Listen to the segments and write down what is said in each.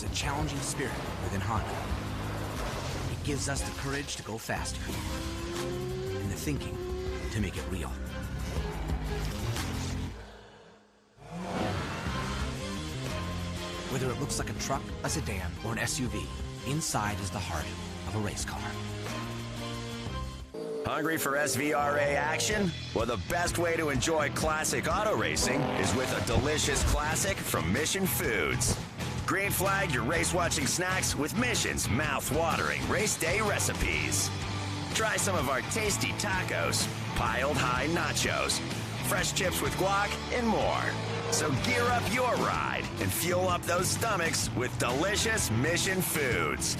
There's a challenging spirit within Honda. It gives us the courage to go faster and the thinking to make it real. Whether it looks like a truck, a sedan, or an SUV, inside is the heart of a race car. Hungry for SVRA action? Well, the best way to enjoy classic auto racing is with a delicious classic from Mission Foods. Green flag your race-watching snacks with Mission's mouth-watering race day recipes. Try some of our tasty tacos, piled high nachos, fresh chips with guac, and more. So gear up your ride and fuel up those stomachs with delicious Mission Foods.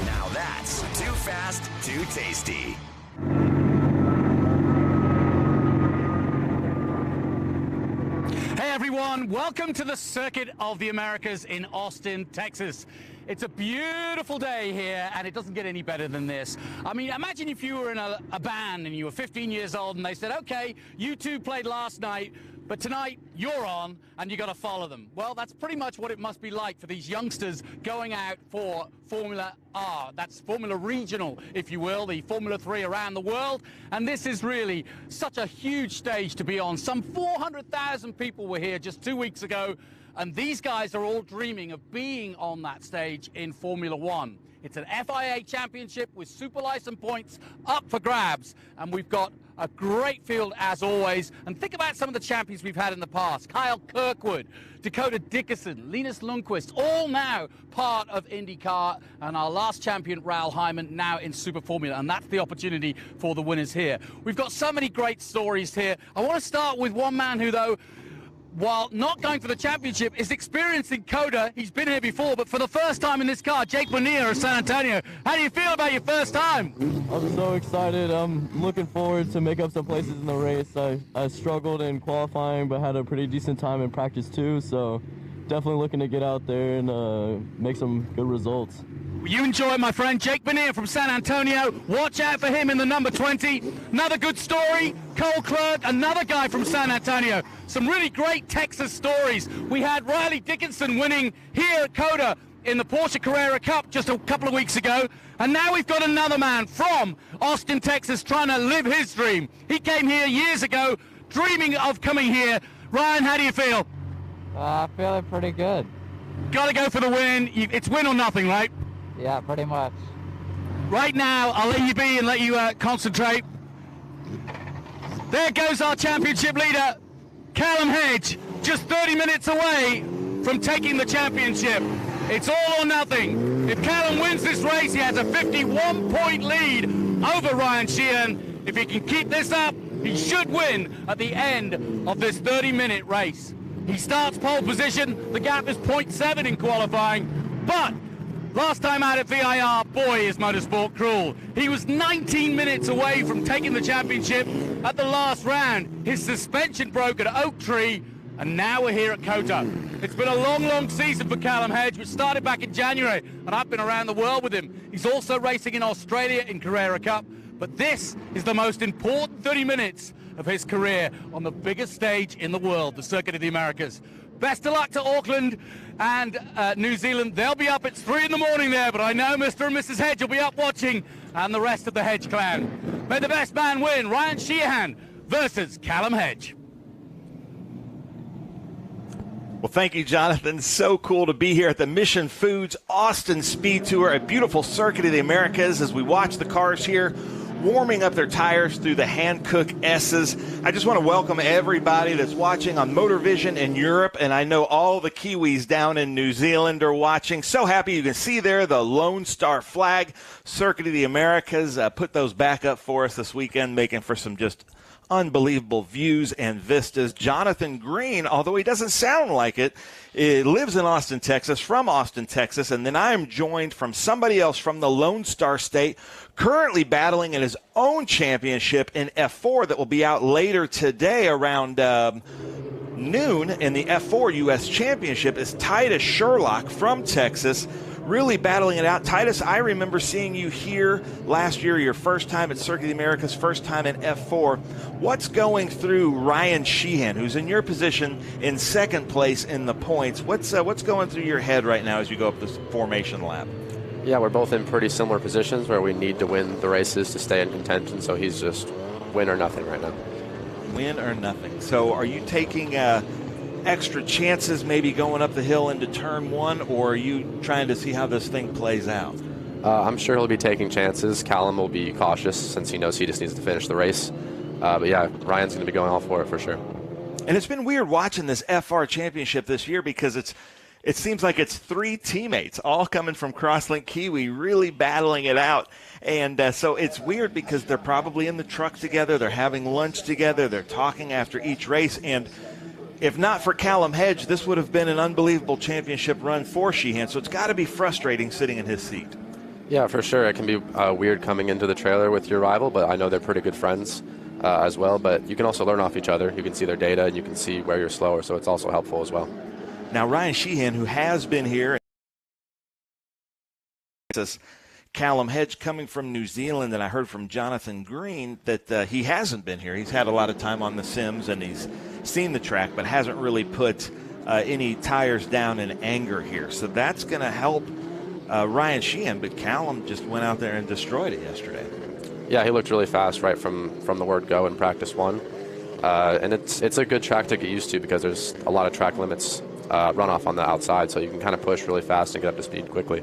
Now that's too fast, too tasty. Hey everyone, welcome to the Circuit of the Americas in Austin, Texas. It's a beautiful day here, and it doesn't get any better than this. I mean, imagine if you were in a band and you were 15 years old and they said, okay, you two played last night, but tonight you're on and you got to follow them. Well, that's pretty much what it must be like for these youngsters going out for Formula R. That's Formula Regional, if you will, the Formula 3 around the world. And this is really such a huge stage to be on. Some 400,000 people were here just 2 weeks ago, and these guys are all dreaming of being on that stage in Formula 1. It's an FIA championship with super license points up for grabs, and we've got a great field as always. And think about some of the champions we've had in the past. Kyle Kirkwood, Dakota Dickerson, Linus Lundqvist, all now part of IndyCar, and our last champion, Raul Hyman, now in Super Formula, and that's the opportunity for the winners here. We've got so many great stories here. I want to start with one man who, though, while not going for the championship, is experiencing COTA. He's been here before, but for the first time in this car, Jake Bonilla of San Antonio. How do you feel about your first time? I'm so excited. I'm looking forward to make up some places in the race. I struggled in qualifying, but had a pretty decent time in practice too, so definitely looking to get out there and make some good results. You enjoy it, my friend. Jake Bonilla from San Antonio. Watch out for him in the number 20. Another good story. Cole Clerk, another guy from San Antonio. Some really great Texas stories. We had Riley Dickinson winning here at COTA in the Porsche Carrera Cup just a couple of weeks ago. And now we've got another man from Austin, Texas, trying to live his dream. He came here years ago, dreaming of coming here. Ryan, how do you feel? I'm feeling pretty good. Got to go for the win. It's win or nothing, right? Yeah, pretty much. Right now, I'll let you be and let you concentrate. There goes our championship leader, Callum Hedge, just 30 minutes away from taking the championship. It's all or nothing. If Callum wins this race, he has a 51-point lead over Ryan Sheehan. If he can keep this up, he should win at the end of this 30-minute race. He starts pole position. The gap is 0.7 in qualifying, but last time out at VIR, boy, is motorsport cruel. He was 19 minutes away from taking the championship at the last round. His suspension broke at Oak Tree, and now we're here at COTA. It's been a long, long season for Callum Hedge, which started back in January, and I've been around the world with him. He's also racing in Australia in Carrera Cup, but this is the most important 30 minutes of his career on the biggest stage in the world, the Circuit of the Americas. Best of luck to Auckland and New Zealand. They'll be up at 3 in the morning there, but I know Mr. and Mrs. Hedge will be up watching, and the rest of the Hedge clan. May the best man win, Ryan Sheehan versus Callum Hedge. Well, thank you, Jonathan. So cool to be here at the Mission Foods Austin SpeedTour, a beautiful Circuit of the Americas as we watch the cars here warming up their tires through the Hankook S's. I just want to welcome everybody that's watching on MotorVision in Europe, and I know all the Kiwis down in New Zealand are watching. So happy you can see there the Lone Star flag, Circuit of the Americas. Put those back up for us this weekend, making for some just unbelievable views and vistas. Jonathan Green, although he doesn't sound like it, lives in Austin, Texas, from Austin, Texas, and then I am joined from somebody else from the Lone Star State, currently battling in his own championship in F4 that will be out later today around noon in the F4 U.S. Championship, is Titus Sherlock from Texas, really battling it out. Titus, I remember seeing you here last year, your first time at Circuit of the Americas, first time in F4. What's going through Ryan Sheehan, who's in your position in second place in the points? What's going through your head right now as you go up this formation lap? Yeah, we're both in pretty similar positions where we need to win the races to stay in contention, so he's just win or nothing right now. Win or nothing. So are you taking extra chances maybe going up the hill into turn one, or are you trying to see how this thing plays out? I'm sure he'll be taking chances. Callum will be cautious since he knows he just needs to finish the race. But yeah, Ryan's going to be going all for it for sure. And it's been weird watching this FR championship this year because it seems like it's three teammates all coming from Crosslink Kiwi really battling it out. And so it's weird because they're probably in the truck together, they're having lunch together, they're talking after each race. And if not for Callum Hedge, this would have been an unbelievable championship run for Sheehan. So it's got to be frustrating sitting in his seat. Yeah, for sure. It can be weird coming into the trailer with your rival, but I know they're pretty good friends as well. But you can also learn off each other. You can see their data and you can see where you're slower, so it's also helpful as well. Now, Ryan Sheehan, who has been here, Callum Hedge coming from New Zealand, and I heard from Jonathan Green that he hasn't been here. He's had a lot of time on the sims and he's seen the track, but hasn't really put any tires down in anger here. So that's going to help Ryan Sheehan, but Callum just went out there and destroyed it yesterday. Yeah, he looked really fast right from the word go in practice one. And it's a good track to get used to because there's a lot of track limits runoff on the outside, so you can kind of push really fast and get up to speed quickly.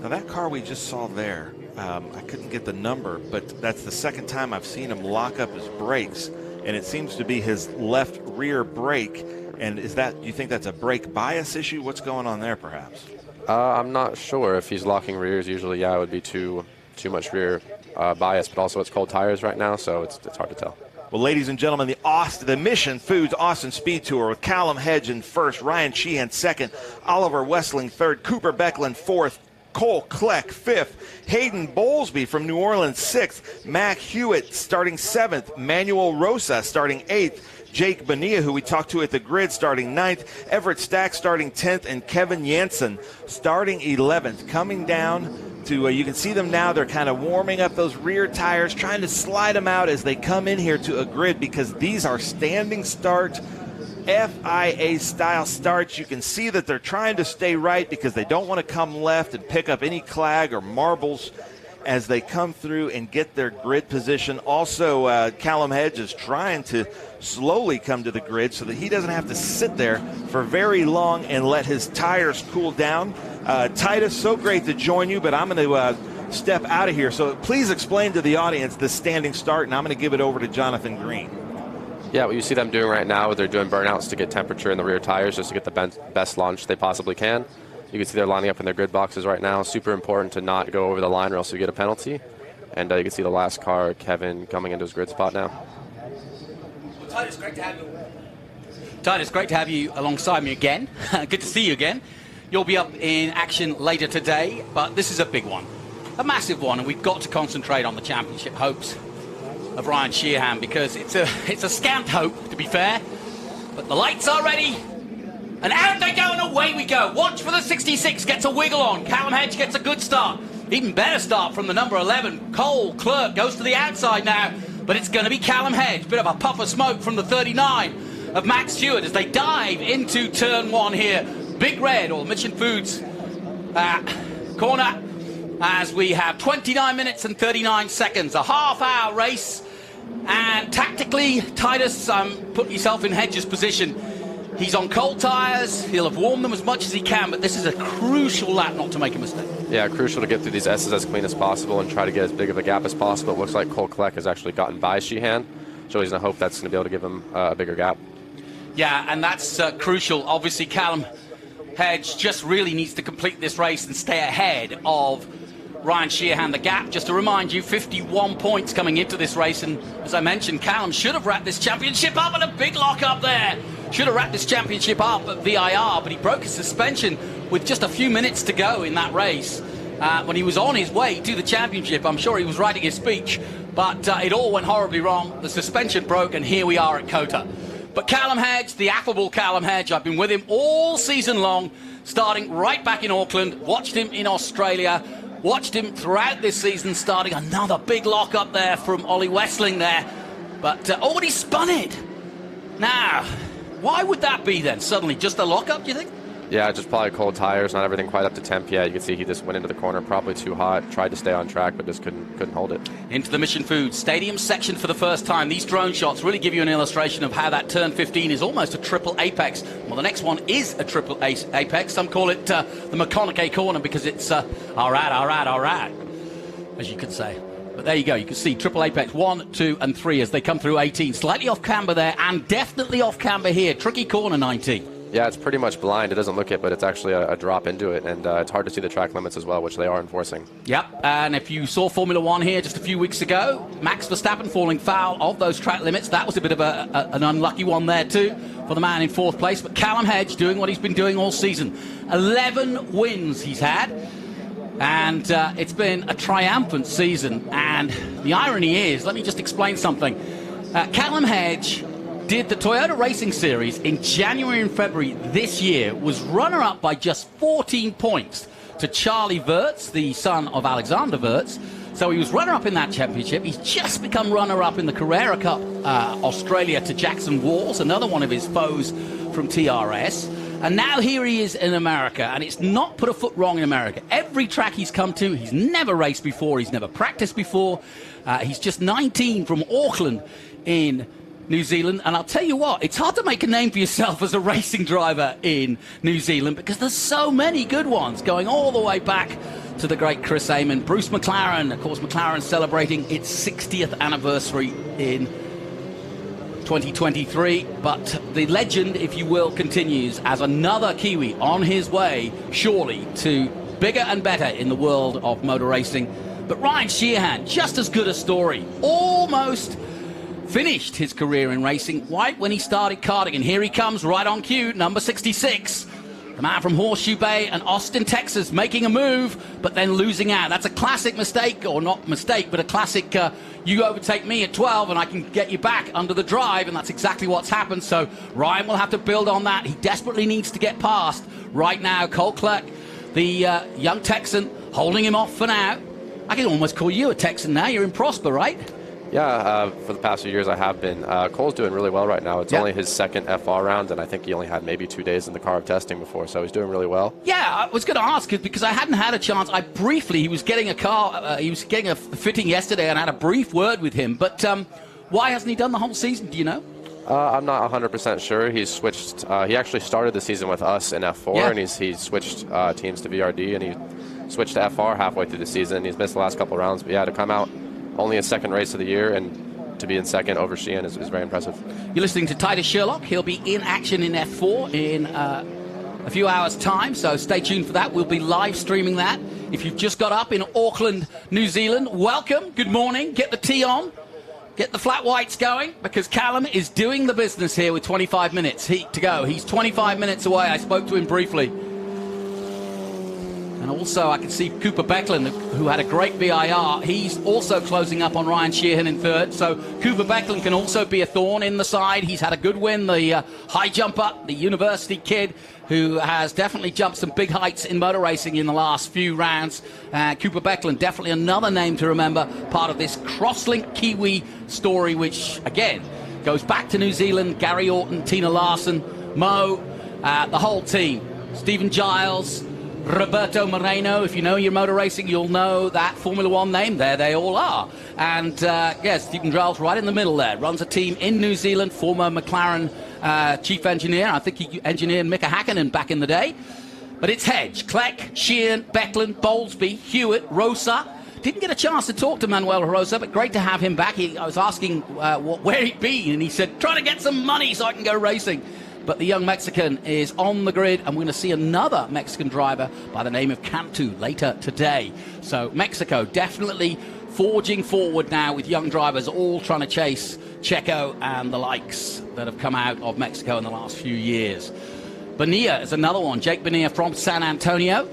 Now that car we just saw there, I couldn't get the number, but that's the second time I've seen him lock up his brakes, and it seems to be his left rear brake. And do you think that's a brake bias issue? What's going on there perhaps? I'm not sure if he's locking rears. Usually, yeah, it would be too much rear bias, but also it's cold tires right now, so it's hard to tell. Well, ladies and gentlemen, the Mission Foods Austin SpeedTour with Callum Hedge in first, Ryan Sheehan second, Oliver Wessling third, Cooper Becklin fourth, Cole Kleck fifth, Hayden Bowlesby from New Orleans sixth, Mac Hewitt starting seventh, Manuel Rosa starting eighth, Jake Bonilla, who we talked to at the grid, starting ninth, Everett Stack starting 10th, and Kevin Jansen starting 11th. Coming down to, you can see them now, they're kind of warming up those rear tires, trying to slide them out as they come in here to a grid because these are standing start FIA style starts. You can see that they're trying to stay right because they don't want to come left and pick up any clag or marbles as they come through and get their grid position. Also, Callum Hedge is trying to slowly come to the grid so that he doesn't have to sit there for very long and let his tires cool down. Titus, so great to join you, but I'm going to step out of here. So please explain to the audience the standing start, and I'm going to give it over to Jonathan Green. Yeah, what you see them doing right now, they're doing burnouts to get temperature in the rear tires just to get the best launch they possibly can. You can see they're lining up in their grid boxes right now. Super important to not go over the line or else you get a penalty. And you can see the last car, Kevin, coming into his grid spot now. Titus, great to have you. Titus, great to have you alongside me again. Good to see you again. You'll be up in action later today, but this is a big one, a massive one, and we've got to concentrate on the championship hopes of Ryan Sheehan because it's a scant hope, to be fair, but the lights are ready, and out they go, and away we go. Watch for the 66, gets a wiggle on. Callum Hedge gets a good start, even better start from the number 11. Cole Clerk goes to the outside now, but it's going to be Callum Hedge. Bit of a puff of smoke from the 39 of Max Stewart as they dive into turn one here. Big Red, or Mission Foods corner, as we have 29 minutes and 39 seconds, a half-hour race. And tactically, Titus, put yourself in Hedge's position. He's on cold tyres, he'll have warmed them as much as he can, but this is a crucial lap not to make a mistake. Yeah, crucial to get through these S's as clean as possible and try to get as big of a gap as possible. It looks like Cole Kleck has actually gotten by Sheehan, so he's going to hope that's going to be able to give him a bigger gap. Yeah, and that's crucial. Obviously, Callum Hedge just really needs to complete this race and stay ahead of Ryan Sheehan. The gap, just to remind you, 51 points coming into this race, and as I mentioned, Callum should have wrapped this championship up, and a big lock up there. Should have wrapped this championship up at VIR, but he broke his suspension with just a few minutes to go in that race. When he was on his way to the championship, I'm sure he was writing his speech, but it all went horribly wrong. The suspension broke, and here we are at COTA. But Callum Hedge, the affable Callum Hedge, I've been with him all season long. starting right back in Auckland, watched him in Australia, watched him throughout this season, starting another big lock up there from Ollie Westling there. But already spun it. Now, why would that be then? Suddenly, just a lock up, do you think? Yeah, just probably cold tires, not everything quite up to temp yet. You can see he just went into the corner, probably too hot, tried to stay on track, but just couldn't hold it. Into the Mission Foods Stadium section for the first time. These drone shots really give you an illustration of how that turn 15 is almost a triple apex. Well, the next one is a triple apex. Some call it the McConaughey corner because it's all right, as you could say. But there you go. You can see triple apex 1, 2, and 3 as they come through 18. Slightly off camber there, and definitely off camber here. Tricky corner 19. Yeah, it's pretty much blind. It doesn't look it, but it's actually a drop into it, and it's hard to see the track limits as well, which they are enforcing. Yep, and if you saw Formula One here just a few weeks ago, Max Verstappen falling foul of those track limits. That was a bit of an unlucky one there too for the man in 4th place. But Callum Hedge doing what he's been doing all season. 11 wins he's had, and it's been a triumphant season. And the irony is, let me just explain something. Callum Hedge did the Toyota Racing Series in January and February this year, was runner-up by just 14 points to Charlie Wirtz, the son of Alexander Wirtz. So he was runner-up in that championship. He's just become runner-up in the Carrera Cup Australia to Jackson Walls, another one of his foes from TRS. And now here he is in America, and it's not put a foot wrong in America. Every track he's come to, he's never raced before, he's never practiced before. He's just 19 from Auckland in New Zealand, and I'll tell you what, it's hard to make a name for yourself as a racing driver in New Zealand because there's so many good ones going all the way back to the great Chris Amon. Bruce McLaren, of course, McLaren celebrating its 60th anniversary in 2023, but the legend, if you will, continues as another Kiwi on his way, surely, to bigger and better in the world of motor racing. But Ryan Sheehan, just as good a story, almost finished his career in racing right when he started karting, and here he comes right on cue, number 66. The man from Horseshoe Bay and Austin, Texas, making a move, but then losing out. That's a classic mistake, or not mistake, but a classic, you overtake me at 12 and I can get you back under the drive, and that's exactly what's happened. So Ryan will have to build on that. He desperately needs to get past right now. Cole Kleck, the young Texan, holding him off for now. I can almost call you a Texan now. You're in Prosper, right? Yeah, for the past few years I have been. Cole's doing really well right now. It's only his 2nd FR round, and I think he only had maybe 2 days in the car of testing before, so he's doing really well. Yeah, I was going to ask because I hadn't had a chance. He was getting a car, he was getting a fitting yesterday, and I had a brief word with him. But why hasn't he done the whole season? Do you know? I'm not 100% sure. He's switched. He actually started the season with us in F4, and he's switched teams to VRD, and he switched to FR halfway through the season. He's missed the last couple of rounds, but yeah, to come out only his 2nd race of the year and to be in 2nd over Sheehan is very impressive. You're listening to Titus Sherlock. He'll be in action in F4 in a few hours' time, so stay tuned for that. We'll be live streaming that. If you've just got up in Auckland, New Zealand, welcome, good morning, get the tea on, get the flat whites going, because Callum is doing the business here with 25 minutes to go. He's 25 minutes away. I spoke to him briefly. And also, I can see Cooper Becklin, who had a great BIR. He's also closing up on Ryan Sheehan in 3rd. So Cooper Becklin can also be a thorn in the side. He's had a good win, the high jumper, the university kid, who has definitely jumped some big heights in motor racing in the last few rounds. Cooper Becklin, definitely another name to remember, part of this Crosslink Kiwi story, which, again, goes back to New Zealand. Gary Orton, Tina Larson, Mo, the whole team. Stephen Giles, Roberto Moreno. If you know your motor racing, you'll know that Formula One name. There they all are. And yes, Stephen Giles right in the middle there. Runs a team in New Zealand, former McLaren chief engineer. I think he engineered Mika Hakkinen back in the day. But it's Hedge, Kleck, Sheehan, Becklin, Bowlesby, Hewitt, Rosa. Didn't get a chance to talk to Manuel Rosa, but great to have him back. I was asking where he'd been, and he said, trying to get some money so I can go racing. But the young Mexican is on the grid, and we're going to see another Mexican driver by the name of Cantu later today. So Mexico definitely forging forward now with young drivers all trying to chase Checo and the likes that have come out of Mexico in the last few years. Bonilla is another one. Jake Bonilla from San Antonio.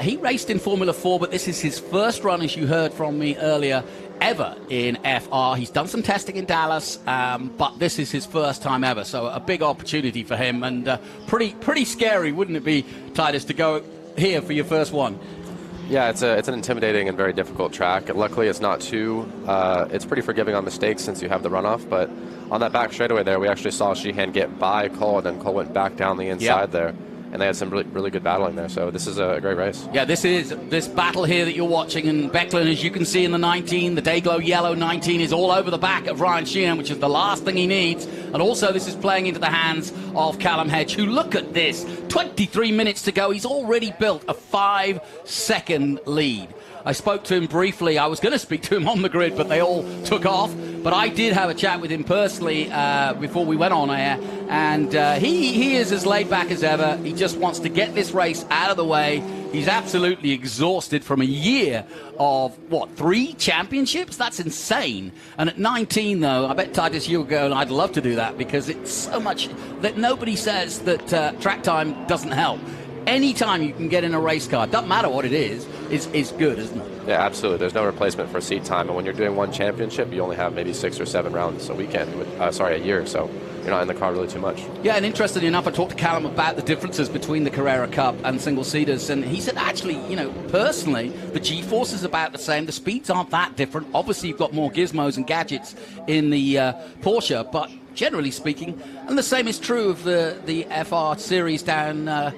He raced in Formula 4, but this is his first run, as you heard from me earlier, ever in FR. He's done some testing in Dallas, but this is his first time ever, so a big opportunity for him, and pretty scary, wouldn't it be, Titus, to go here for your first one? Yeah, it's an intimidating and very difficult track. Luckily, it's not too, it's pretty forgiving on mistakes since you have the runoff, but on that back straightaway there, we actually saw Sheehan get by Cole, and then Cole went back down the inside there. And they had some really good battling there, so this is a great race. Yeah, this battle here that you're watching, and Becklin, as you can see in the 19, the Dayglow Yellow 19 is all over the back of Ryan Sheehan, which is the last thing he needs. And also this is playing into the hands of Callum Hedge, who, look at this, 23 minutes to go, he's already built a 5-second lead. I spoke to him briefly. I was going to speak to him on the grid, but they all took off. But I did have a chat with him personally before we went on air, and he is as laid back as ever. He just wants to get this race out of the way. He's absolutely exhausted from a year of, 3 championships? That's insane. And at 19, though, I bet, Titus, you'll go, and I'd love to do that, because it's so much that nobody says that track time doesn't help. Any time you can get in a race car, doesn't matter what it is good, isn't it? Yeah, absolutely. There's no replacement for seat time. And when you're doing one championship, you only have maybe 6 or 7 rounds a weekend, a year. So you're not in the car really too much. Yeah, and interestingly enough, I talked to Callum about the differences between the Carrera Cup and single-seaters. And he said, actually, personally, the G-force is about the same. The speeds aren't that different. Obviously, you've got more gizmos and gadgets in the Porsche, but generally speaking, and the same is true of the FR series down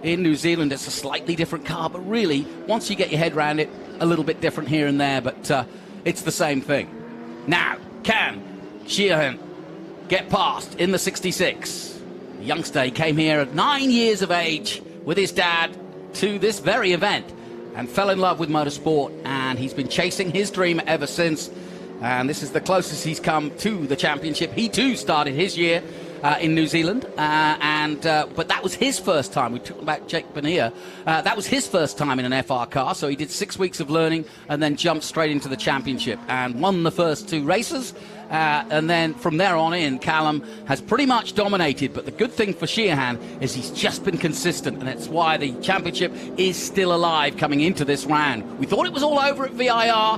in New Zealand. It's a slightly different car, but really, once you get your head around it, a little bit different here and there, but it's the same thing. Now, can Sheehan get past in the 66? The youngster, he came here at 9 years of age with his dad to this very event and fell in love with motorsport, and he's been chasing his dream ever since, and this is the closest he's come to the championship. He too started his year in New Zealand, but that was his first time. We talked about Jake Bonilla. That was his first time in an FR car, so he did 6 weeks of learning and then jumped straight into the championship and won the first 2 races. And then from there on in, Callum has pretty much dominated. But the good thing for Sheehan is he's just been consistent, and that's why the championship is still alive coming into this round. We thought it was all over at VIR,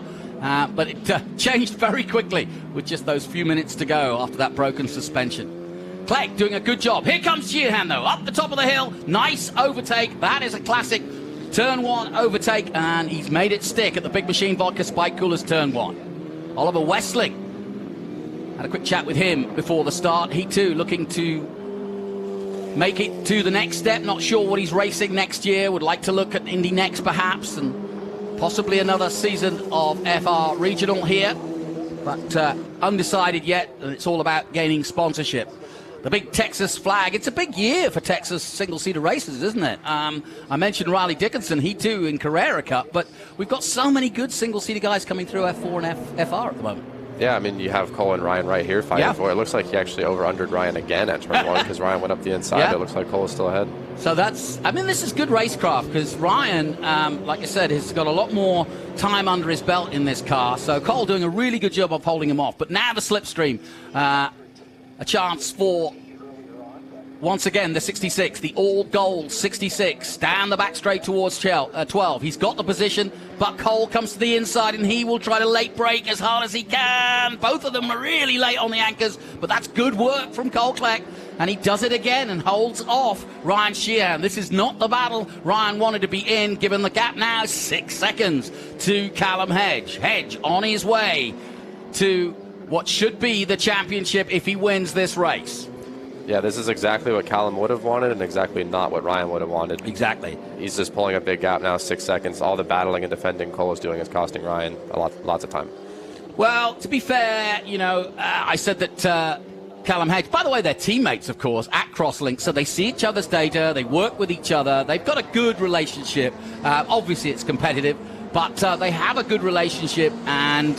but it changed very quickly with just those few minutes to go after that broken suspension. Clegg doing a good job. Here comes Sheehan, though, up the top of the hill. Nice overtake. That is a classic turn 1 overtake, and he's made it stick at the Big Machine Vodka Spike Coolers turn 1. Oliver Westling, had a quick chat with him before the start. He, too, looking to make it to the next step. Not sure what he's racing next year. Would like to look at Indy next, perhaps, and possibly another season of FR Regional here. But undecided yet, and it's all about gaining sponsorship. The big Texas flag. It's a big year for Texas single-seater races, isn't it? I mentioned Riley Dickinson, he too in Carrera Cup, but we've got so many good single-seater guys coming through F4 and FR at the moment. Yeah, I mean, you have Cole and Ryan right here fighting for it. It looks like he actually over-undered Ryan again at turn 1 because Ryan went up the inside. It looks like Cole is still ahead. So that's, I mean, this is good racecraft because Ryan, like I said, has got a lot more time under his belt in this car. So Cole doing a really good job of holding him off. But now the slipstream. A chance for, once again, the 66, the all-gold 66, down the back straight towards 12. He's got the position, but Cole comes to the inside, and he will try to late brake as hard as he can. Both of them are really late on the anchors, but that's good work from Cole Clegg, and he does it again and holds off Ryan Sheehan. This is not the battle Ryan wanted to be in, given the gap now 6 seconds to Callum Hedge. Hedge on his way to what should be the championship if he wins this race. Yeah, this is exactly what Callum would have wanted and exactly not what Ryan would have wanted. Exactly. He's just pulling a big gap now, 6 seconds. All the battling and defending Cole is doing is costing Ryan lots of time. Well, to be fair, you know, I said that Callum Hedge, by the way, they're teammates, of course, at Crosslink, so they see each other's data, they work with each other, they've got a good relationship. Obviously, it's competitive, but they have a good relationship, and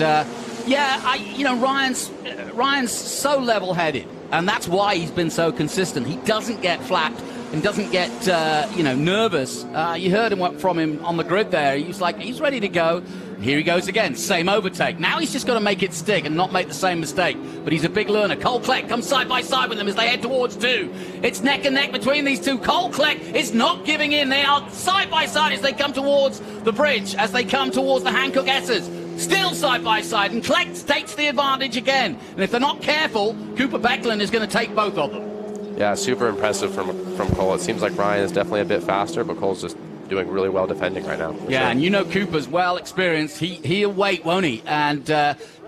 Ryan's so level-headed, and that's why he's been so consistent. He doesn't get flapped and doesn't get, nervous. You heard from him on the grid there. He was like, he's ready to go. Here he goes again, same overtake. Now he's just got to make it stick and not make the same mistake. But he's a big learner. Cole Clegg comes side by side with him as they head towards 2. It's neck and neck between these two. Cole Clegg is not giving in. They are side by side as they come towards the bridge, as they come towards the Hankook S's. still side by side, and Kleck takes the advantage again. And if they're not careful, Cooper Becklin is going to take both of them. Yeah, super impressive from Cole. It seems like Ryan is definitely a bit faster, but Cole's just doing really well defending right now. Yeah, sure. And you know Cooper's well experienced. He'll wait, won't he? And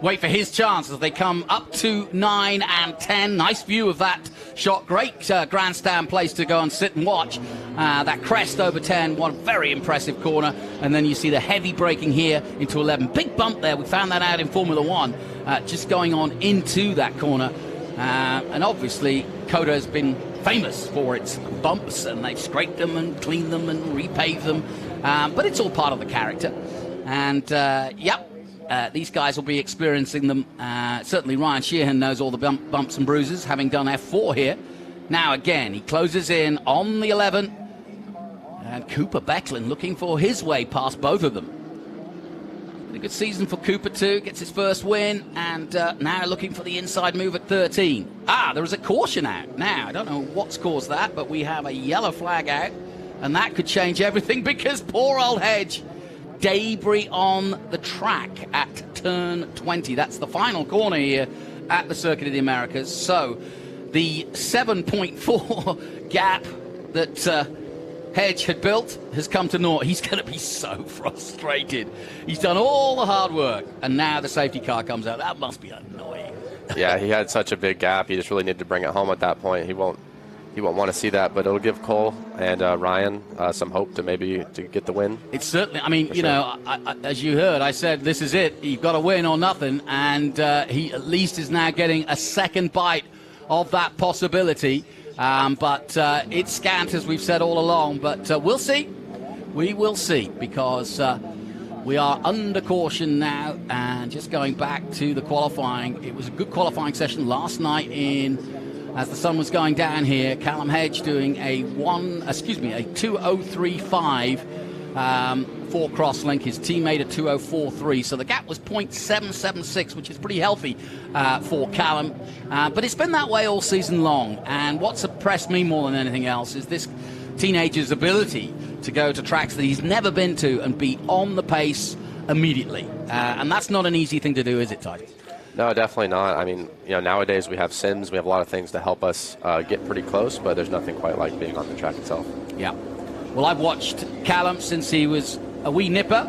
wait for his chance as they come up to 9 and 10. Nice view of that shot. Great grandstand place to go and sit and watch. That crest over 10, one very impressive corner. And then you see the heavy braking here into 11. Big bump there. We found that out in Formula One, just going on into that corner. And obviously, COTA has been famous for its bumps, and they've scraped them and cleaned them and repaved them. But it's all part of the character. And, these guys will be experiencing them. Certainly Ryan Sheehan knows all the bumps and bruises, having done F4 here. Now, again, he closes in on the 11. And Cooper Becklin looking for his way past both of them. A good season for Cooper too, gets his first win, and now looking for the inside move at 13. There is a caution out. Now, I don't know what's caused that, but we have a yellow flag out, and that could change everything because poor old Hedge, debris on the track at turn 20. That's the final corner here at the Circuit of the Americas. So the 7.4 gap that Hedge had built has come to naught. He's going to be so frustrated. He's done all the hard work, and now the safety car comes out. That must be annoying. Yeah, he had such a big gap. He just really needed to bring it home at that point. He won't want to see that, but it'll give Cole and Ryan some hope to maybe to get the win. It's certainly, I mean, you know, as you heard, I said this is it. You've got to win or nothing, and he at least is now getting a second bite of that possibility. But it's scant, as we've said all along. But we'll see. We will see, because we are under caution now. And just going back to the qualifying, it was a good qualifying session last night as the sun was going down here. Callum Hedge doing a 2:03.5 for Crosslink. His teammate a 2:04.3. So the gap was 0.776, which is pretty healthy for Callum. But it's been that way all season long. And what's impressed me more than anything else is this teenager's ability to go to tracks that he's never been to and be on the pace immediately. And that's not an easy thing to do, is it, Ty? No, definitely not. I mean, you know, nowadays we have sims. We have a lot of things to help us get pretty close, but there's nothing quite like being on the track itself. Yeah. Well, I've watched Callum since he was a wee nipper.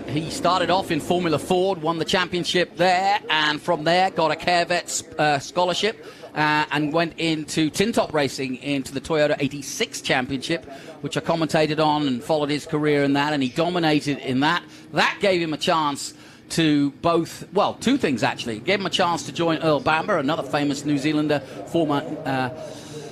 He started off in Formula Ford, won the championship there, and from there got a Carevet scholarship and went into tin top racing into the Toyota 86 championship, which I commentated on and followed his career in that, and he dominated in that. That gave him a chance to two things actually. It gave him a chance to join Earl Bamber, another famous New Zealander, former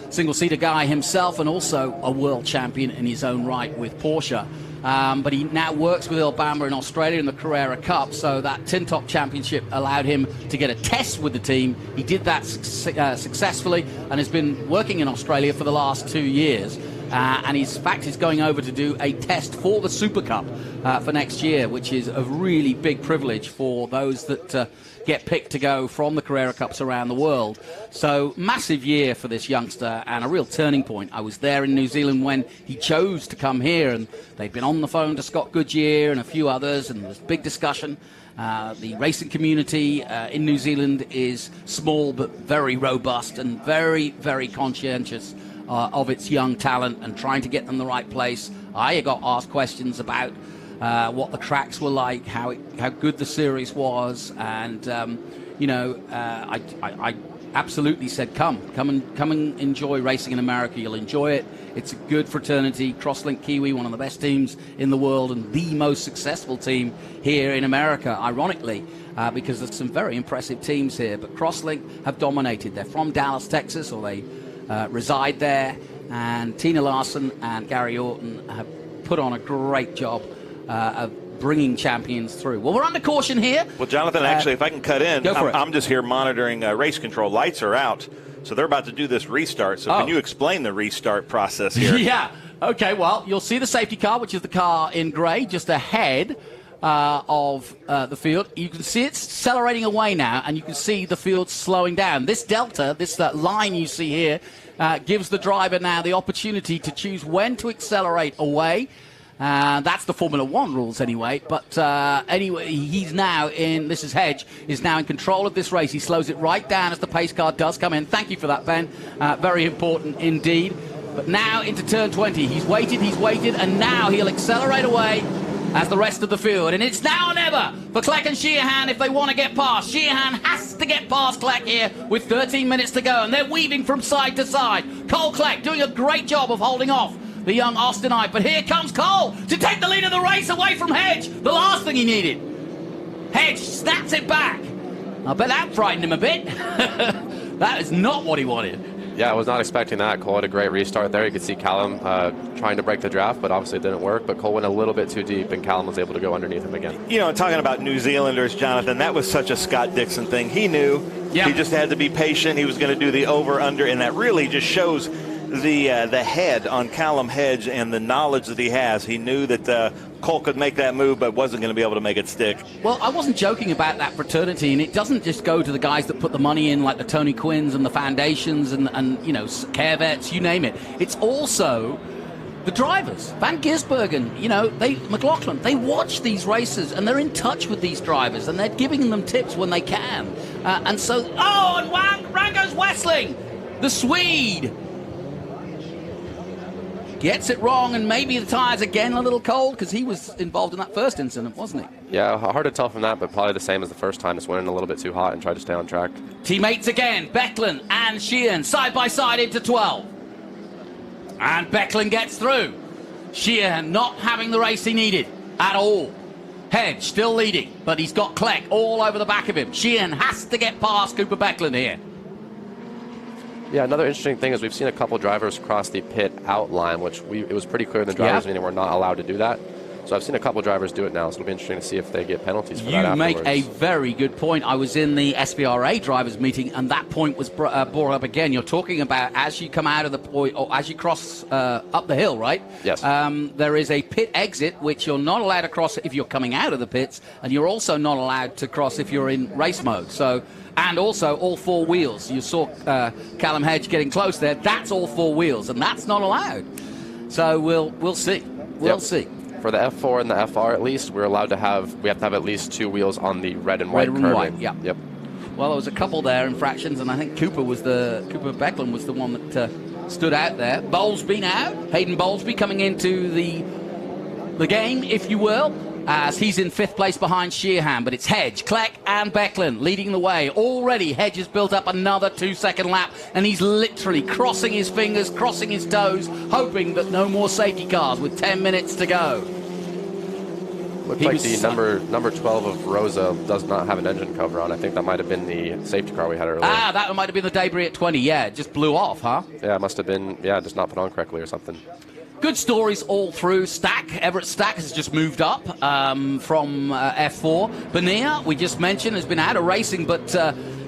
single-seater guy himself, and also a world champion in his own right with Porsche. But he now works with Earl Bamber in Australia in the Carrera Cup, so that Tin Top Championship allowed him to get a test with the team. He did that successfully and has been working in Australia for the last 2 years. And in fact, he's going over to do a test for the Super Cup for next year, which is a really big privilege for those that get picked to go from the Carrera Cups around the world. So massive year for this youngster and a real turning point. I was there in New Zealand when he chose to come here, and they'd been on the phone to Scott Goodyear and a few others, and there was big discussion. The racing community in New Zealand is small but very robust and very, very conscientious of its young talent and trying to get them the right place. I got asked questions about what the tracks were like, how good the series was, and I absolutely said, come and enjoy racing in America. You'll enjoy it. It's a good fraternity. Crosslink Kiwi, one of the best teams in the world and the most successful team here in America, ironically, because there's some very impressive teams here. But Crosslink have dominated. They're from Dallas, Texas, or they reside there, and Tina Larson and Gary Orton have put on a great job of bringing champions through. Well, we're under caution here. Well, Jonathan, actually, if I can cut in, go for it. I'm just here monitoring race control. Lights are out, so they're about to do this restart. So can you explain the restart process here? Yeah. Okay, well, you'll see the safety car, which is the car in gray, just ahead of the field. You can see it's accelerating away now, and you can see the field slowing down. This delta, this line you see here, gives the driver now the opportunity to choose when to accelerate away. That's the Formula One rules anyway. But anyway, he's now in, this is Hedge, is now in control of this race. He slows it right down as the pace car does come in. Thank you for that, Ben. Very important indeed. But now into turn 20. He's waited, and now he'll accelerate away as the rest of the field. And it's now or never for Kleck and Sheehan if they want to get past. Sheehan has to get past Kleck here with 13 minutes to go, and they're weaving from side to side. Cole Kleck doing a great job of holding off the young Austinite, but here comes Cole to take the lead of the race away from Hedge. The last thing he needed. Hedge snaps it back. I bet that frightened him a bit. That is not what he wanted. Yeah, I was not expecting that. Cole had a great restart there. You could see Callum trying to break the draft, but obviously it didn't work. But Cole went a little bit too deep, and Callum was able to go underneath him again. You know, talking about New Zealanders, Jonathan, that was such a Scott Dixon thing. He knew he just had to be patient. He was going to do the over-under, and that really just shows the head on Callum Hedge and the knowledge that he has. He knew that Cole could make that move, but wasn't going to be able to make it stick. Well, I wasn't joking about that fraternity, and it doesn't just go to the guys that put the money in, like the Tony Quinns and the foundations and you know, care vets, you name it. It's also the drivers. Van Gisbergen, you know, McLaughlin, they watch these races, and they're in touch with these drivers, and they're giving them tips when they can. And so, and Rango's Wessling, the Swede, gets it wrong, and maybe the tyres again a little cold because he was involved in that first incident, wasn't he? Yeah, hard to tell from that, but probably the same as the first time. Just went in a little bit too hot and tried to stay on track. Teammates again, Becklin and Sheehan side by side into 12. And Becklin gets through. Sheehan not having the race he needed at all. Hedge still leading, but he's got Kleck all over the back of him. Sheehan has to get past Cooper Becklin here. Yeah, another interesting thing is we've seen a couple drivers cross the pit outline, which it was pretty clear in the drivers' meeting we're not allowed to do that. So I've seen a couple drivers do it now, so it'll be interesting to see if they get penalties for that afterwards. You make a very good point. I was in the SVRA drivers' meeting, and that point was brought up again. You're talking about as you come out of the point, or as you cross up the hill, right? Yes. There is a pit exit, which you're not allowed to cross if you're coming out of the pits, and you're also not allowed to cross if you're in race mode. So. And also all four wheels. You saw Callum Hedge getting close there. That's all four wheels, and that's not allowed. So we'll see. We'll see. For the F4 and the FR, at least, we have to have at least two wheels on the red and white curving. Red and white, yeah. Yep. Well, there was a couple there infractions, and I think Cooper Becklin was the one that stood out there. Bowlesby now. Hayden Bowlesby coming into the game, if you will, as he's in 5th place behind Sheehan, but it's Hedge, Kleck and Becklin leading the way. Already Hedge has built up another 2-second lap, and he's literally crossing his fingers, crossing his toes, hoping that no more safety cars with 10 minutes to go. Looks like the number 12 of Rosa does not have an engine cover on. I think that might have been the safety car we had earlier. That might have been the debris at 20, yeah. It just blew off, huh? Yeah, it must have been, just not put on correctly or something. Good stories all through. Everett Stack has just moved up from F4. Bonilla, we just mentioned, has been out of racing, but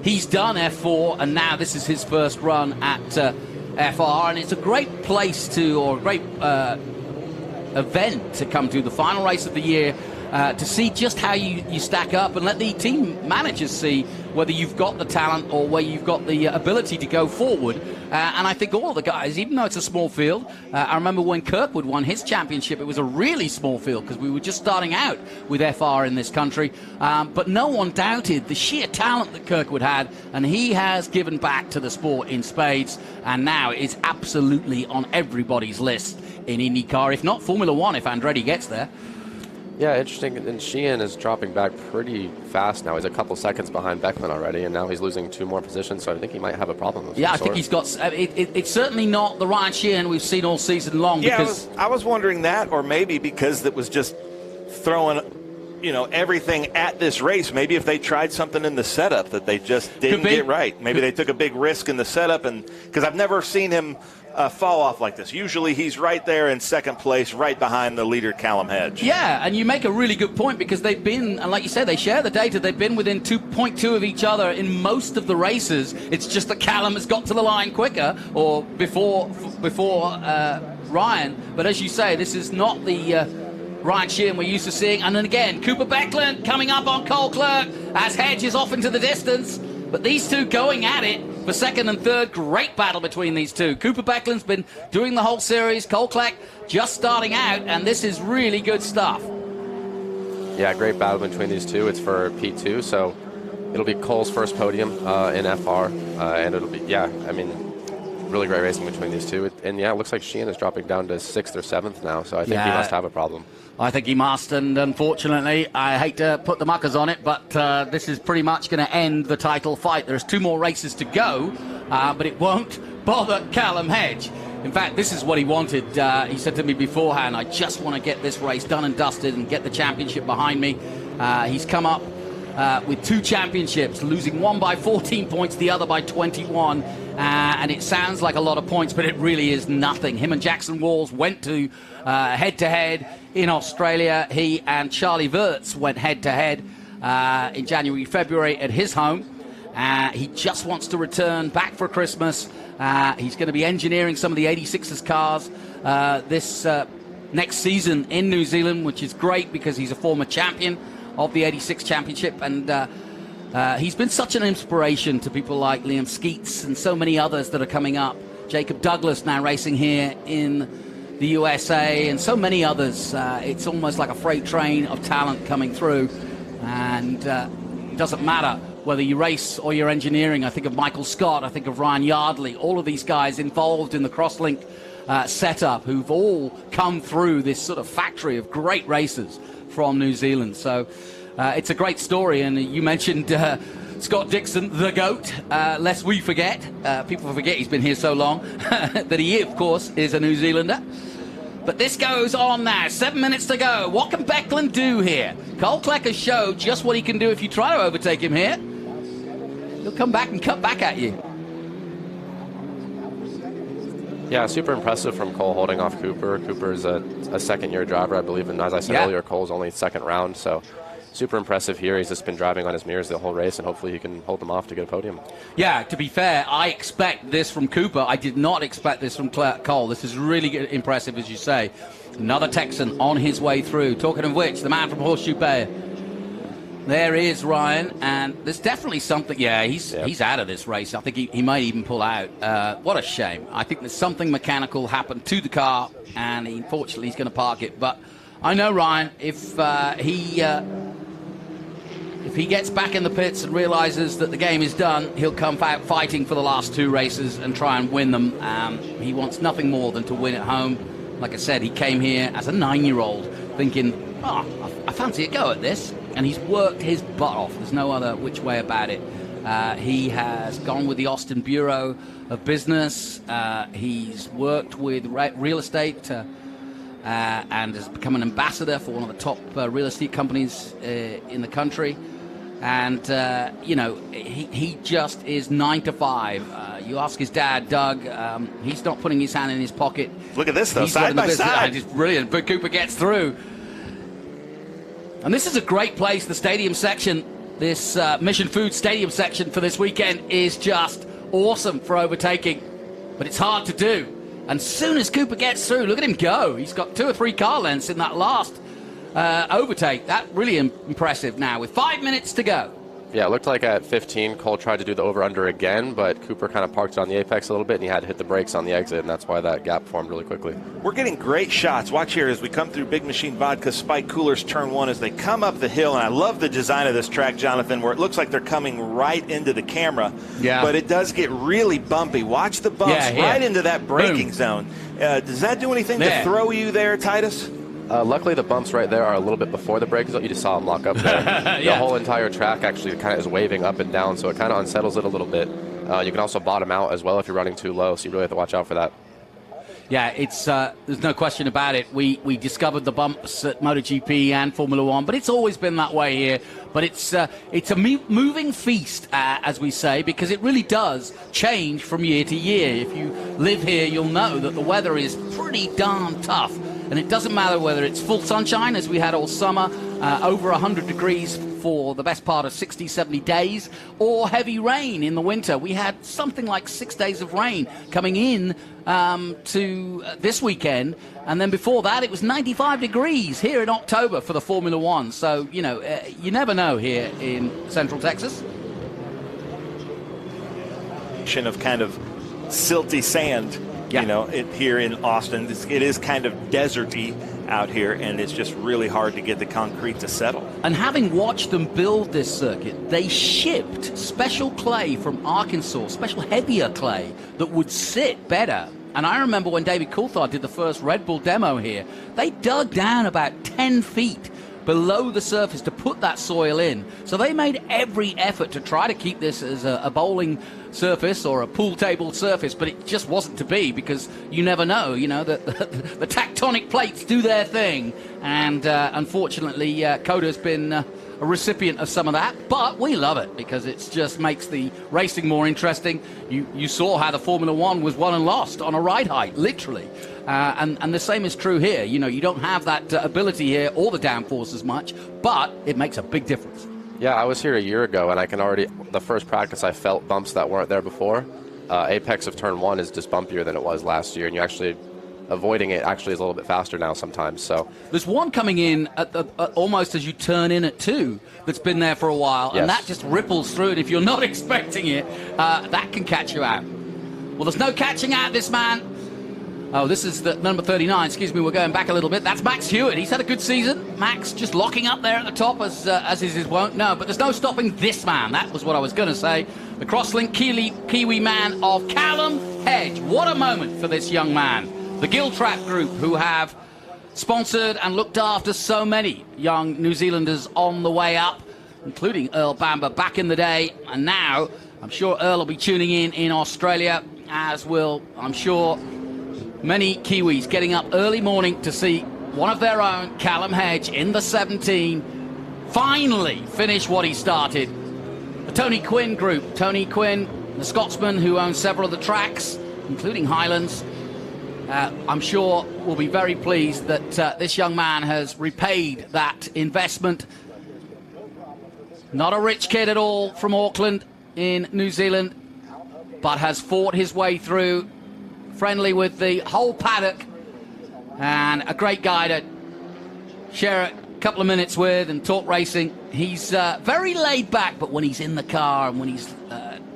he's done F4, and now this is his first run at FR, and it's a great place or a great event to come to, the final race of the year, to see just how you stack up and let the team managers see whether you've got the talent or whether you've got the ability to go forward. And I think all of the guys, even though it's a small field, I remember when Kirkwood won his championship, it was a really small field because we were just starting out with FR in this country. But no one doubted the sheer talent that Kirkwood had, and he has given back to the sport in spades, and now is absolutely on everybody's list in IndyCar, if not Formula One, if Andretti gets there. Yeah, interesting. And Sheehan is dropping back pretty fast now. He's a couple seconds behind Becklin already, and now he's losing 2 more positions, so I think he might have a problem. I think he's got... it's certainly not the Ryan Sheehan we've seen all season long. Yeah, because I was wondering that, or maybe because it was just throwing, everything at this race. Maybe if they tried something in the setup that they just didn't get right. Maybe they took a big risk in the setup, and because I've never seen him fall off like this. Usually he's right there in 2nd place, right behind the leader, Callum Hedge. Yeah, and you make a really good point because they've been, and like you said, they share the data, they've been within 2.2 of each other in most of the races. It's just that Callum has got to the line quicker, or before Ryan. But as you say, this is not the Ryan Sheehan we're used to seeing. And then again, Cooper Becklin coming up on Cole Kleck as Hedge is off into the distance. But these two going at it. for second and third. Great battle between these two. Cooper Beckland's been doing the whole series. Cole Kleck just starting out, and this is really good stuff. Yeah, great battle between these two. It's for P2, so it'll be Cole's first podium in FR, and it'll be, yeah, I mean, really great racing between these two. And yeah, it looks like Sheehan is dropping down to 6th or 7th now, so I think he must have a problem. I think he must, and unfortunately, I hate to put the muckers on it, but this is pretty much going to end the title fight. There's 2 more races to go, but it won't bother Callum Hedge. In fact, this is what he wanted. He said to me beforehand, I just want to get this race done and dusted and get the championship behind me. He's come up with 2 championships, losing one by 14 points, the other by 21. And it sounds like a lot of points, but it really is nothing. Him and Jackson Walls went to head-to-head in Australia. He and Charlie Wirtz went head-to-head in January, February at his home. He just wants to return back for Christmas. He's going to be engineering some of the 86ers cars this next season in New Zealand, which is great because he's a former champion of the 86 championship. And he's been such an inspiration to people like Liam Skeets and so many others that are coming up. Jacob Douglas now racing here in the USA, and so many others. It's almost like a freight train of talent coming through, and it doesn't matter whether you race or you're engineering. I think of Michael Scott, I think of Ryan Yardley, all of these guys involved in the Crosslink setup who've all come through this sort of factory of great racers from New Zealand. So it's a great story, and you mentioned Scott Dixon, the GOAT, lest we forget. People forget he's been here so long that he, of course, is a New Zealander. But this goes on now. 7 minutes to go. What can Beckland do here? Cole Kleck has showed just what he can do if you try to overtake him here. He'll come back and cut back at you. Yeah, super impressive from Cole holding off Cooper. Cooper's a second-year driver, I believe, and as I said earlier, Cole's only second round, so super impressive here. He's just been driving on his mirrors the whole race, and hopefully he can hold them off to get a podium. Yeah, to be fair, I expect this from Cooper. I did not expect this from Cole. This is really impressive, as you say. Another Texan on his way through. Talking of which, the man from Horseshoe Bay. There is Ryan, and there's definitely something. Yeah, he's out of this race. I think he might even pull out. What a shame. I think there's something mechanical happened to the car, and unfortunately he's going to park it. But I know Ryan, if he gets back in the pits and realizes that the game is done, he'll come out fighting for the last 2 races and try and win them. He wants nothing more than to win at home. Like I said, he came here as a 9-year-old thinking, I fancy a go at this. And he's worked his butt off. There's no other which way about it. He has gone with the Austin Bureau of Business. He's worked with real estate and has become an ambassador for one of the top real estate companies in the country. And, you know, he just is 9 to 5. You ask his dad, Doug, he's not putting his hand in his pocket. Look at this, though, he's side by side. It's brilliant, but Cooper gets through. And this is a great place. The stadium section, this Mission Foods stadium section for this weekend is just awesome for overtaking. But it's hard to do. And soon as Cooper gets through, look at him go. He's got 2 or 3 car lengths in that last overtake. That really impressive now with 5 minutes to go. Yeah, it looked like at 15, Cole tried to do the over-under again, but Cooper kind of parked it on the apex a little bit, and he had to hit the brakes on the exit, and that's why that gap formed really quickly. We're getting great shots. Watch here as we come through Big Machine Vodka Spike Coolers Turn 1 as they come up the hill, and I love the design of this track, Jonathan, where it looks like they're coming right into the camera, but it does get really bumpy. Watch the bumps right into that braking zone. Does that do anything to throw you there, Titus? Luckily, the bumps right there are a little bit before the brakes. You just saw them lock up there. The whole entire track actually kind of is waving up and down, so it kind of unsettles it a little bit. You can also bottom out as well if you're running too low, so you really have to watch out for that. Yeah, it's there's no question about it. We discovered the bumps at MotoGP and Formula One, but it's always been that way here. But it's a moving feast, as we say, because it really does change from year to year. If you live here, you'll know that the weather is pretty darn tough. And it doesn't matter whether it's full sunshine, as we had all summer, over 100 degrees for the best part of 60, 70 days, or heavy rain in the winter. We had something like 6 days of rain coming in to this weekend. And then before that, it was 95 degrees here in October for the Formula One. So, you know, you never know here in Central Texas. of kind of silty sand, you know, here in Austin. It is kind of deserty out here, and it's just really hard to get the concrete to settle. And having watched them build this circuit, they shipped special clay from Arkansas, special heavier clay that would sit better. And I remember when David Coulthard did the first Red Bull demo here, they dug down about 10 feet below the surface to put that soil in. So they made every effort to try to keep this as a bowling surface or a pool table surface, but it just wasn't to be, because you never know, you know, the tectonic plates do their thing. And unfortunately, COTA's been a recipient of some of that, but we love it because it just makes the racing more interesting. You saw how the Formula One was won and lost on a ride height, literally. And the same is true here. You know, you don't have that ability here or the downforce as much, but it makes a big difference. Yeah, I was here a year ago, and I can already, the first practice I felt bumps that weren't there before. Apex of turn 1 is just bumpier than it was last year, and you actually, avoiding it actually is a little bit faster now sometimes. So there's one coming in at almost as you turn in at 2 that's been there for a while, and that just ripples through it. If you're not expecting it, that can catch you out. Well, there's no catching out this man. Oh, this is the number 39. Excuse me, we're going back a little bit. That's Max Hewitt. He's had a good season. Max just locking up there at the top as is his wont. No, but there's no stopping this man. That was what I was going to say. The crosslink Kiwi man of Callum Hedge. What a moment for this young man. The Giltrap Group, who have sponsored and looked after so many young New Zealanders on the way up, including Earl Bamber back in the day. And now, I'm sure Earl will be tuning in Australia, as will, I'm sure, many Kiwis getting up early morning to see one of their own, Callum Hedge, in the 17, finally finish what he started. The Tony Quinn Group. Tony Quinn, the Scotsman who owns several of the tracks, including Highlands, I'm sure will be very pleased that this young man has repaid that investment. Not a rich kid at all from Auckland in New Zealand, but has fought his way through, friendly with the whole paddock, and a great guy to share a couple of minutes with and talk racing. He's very laid back, but when he's in the car and when he's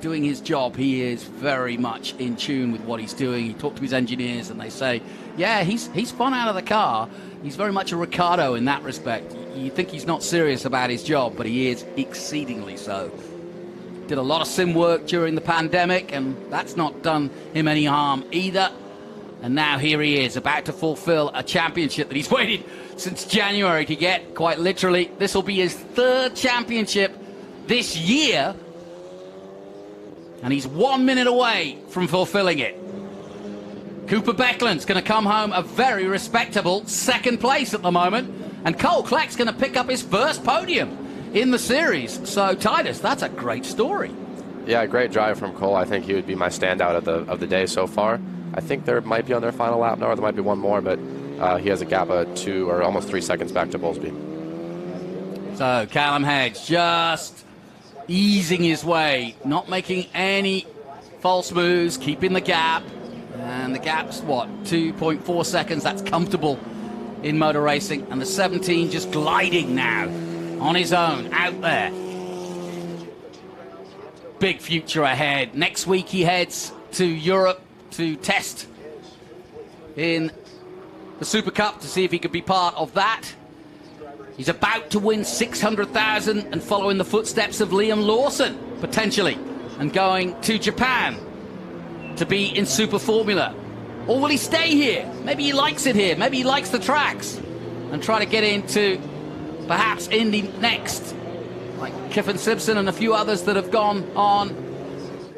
doing his job, he is very much in tune with what he's doing. He talked to his engineers and they say, yeah, he's fun out of the car. He's very much a Ricardo in that respect. You think he's not serious about his job, but he is exceedingly so. Did a lot of sim work during the pandemic, and that's not done him any harm either. And now here he is, about to fulfill a championship that he's waited since January to get, quite literally. This will be his 3rd championship this year, and he's 1 minute away from fulfilling it. Cooper Beckland's going to come home a very respectable 2nd place at the moment, and Cole Kleck's going to pick up his 1st podium in the series. So, Titus, that's a great story. Yeah, great drive from Cole. I think he would be my standout of the day so far. I think there might be on their final lap now, or there might be one more, but he has a gap of 2 or almost 3 seconds back to Bowlesby. So, Callum Hedge just easing his way, not making any false moves, keeping the gap. And the gap's, what, 2.4 seconds? That's comfortable in motor racing. And the 17 just gliding now on his own, out there. Big future ahead. Next week he heads to Europe to test in the Super Cup to see if he could be part of that. He's about to win 600,000 and follow in the footsteps of Liam Lawson, potentially, and going to Japan to be in Super Formula. Or will he stay here? Maybe he likes it here. Maybe he likes the tracks and try to get into perhaps Indy next, like Kiffin Simpson and a few others that have gone on.